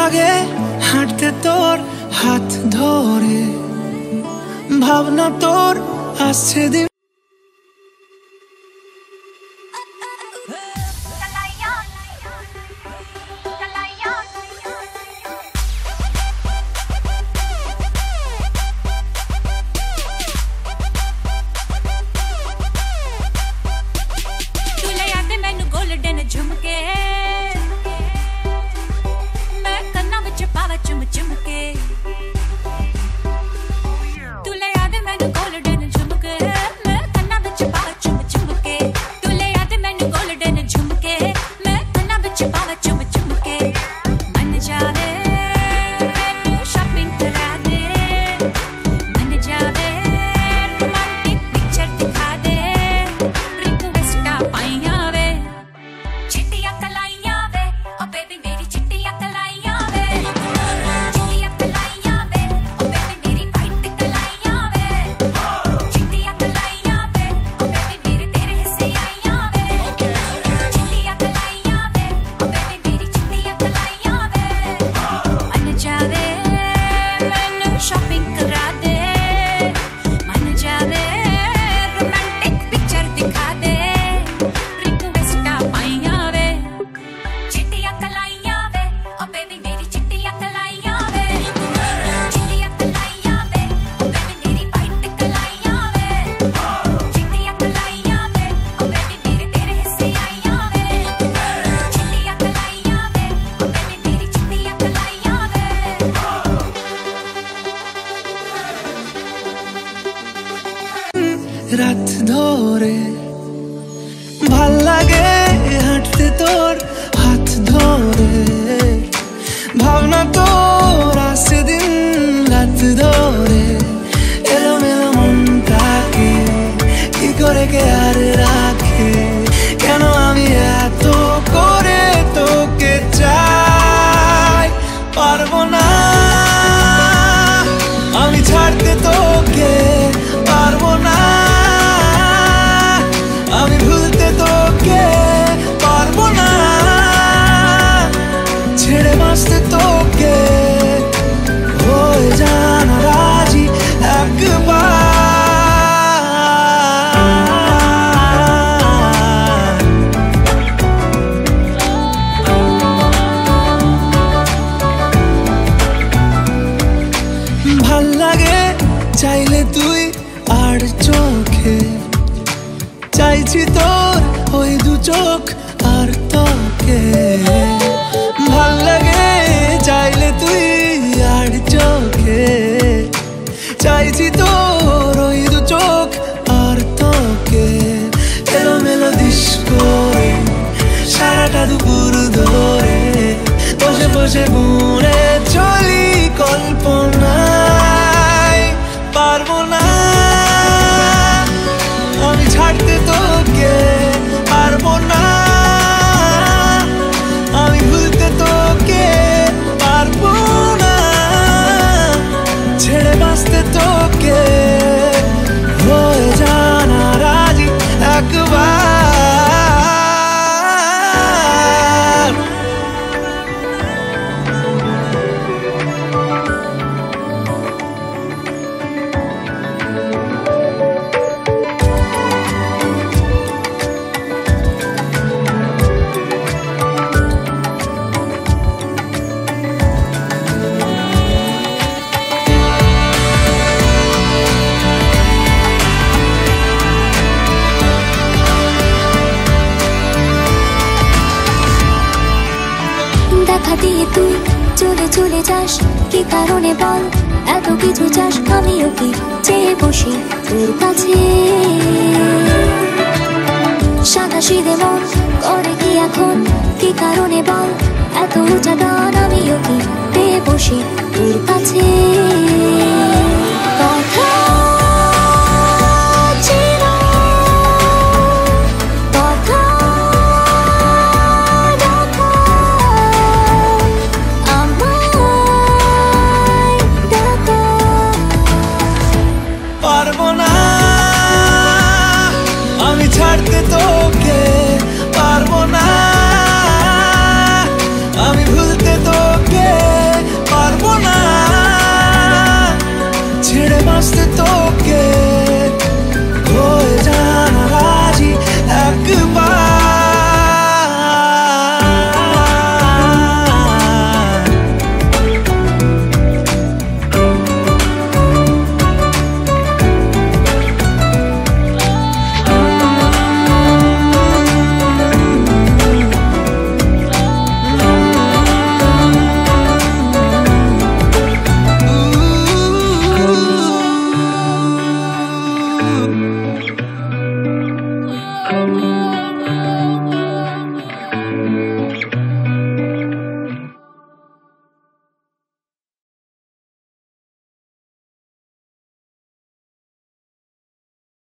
লাগে হাঁটতে তোর হাত ধরে, ভাবনা তোর আসছে দিন। রাত ধরে ভাল লাগে হাঁটতে তোর হাত ধরে, ভাবনা তোর আসছে দিন রাত ধরে। এলোমেলো মনটাকে কি করে কে আর রাখে, কেন আমি এত করে তোকে চাই। পারবো না আমি ছাড়তে তোকে, পারবো না আমি ভুলতে তোকে, পারবো না ছেড়ে বাঁচতে তোকে। হয়ে জানা রাজি একবার, ভাল লাগে চাইলে তুই আর চোখে, চাইছি তোর ওই দু চোখ আর তোকে। ভাল লাগে চাইলে তুই আর চোখে, চাইছি তোর ওই দু চোখ আর তোকে। এলোমেলো দিস করে সারাটা দুপুর ধরে, বসে বসে বুড়ে চলি কল্পনায়। পারবো না আমি ছাড়তে তোকে, পারবো না আমি ভুলতে তোকে, পারবো না ছেড়ে বাঁচতে তোকে। হয়ে জানা রাজি একবার, দেখা দিয়ে তুই চলে চলে যাস, কি কারণে বল এত কিছু চাস? আমিও কি চেয়ে বসি তোর কাছে, সাদাসিধে মন করে কি এখন? কি কারণে বল এত উঁচা ডান? আমিও কি পেয়ে বসি তোর কাছে।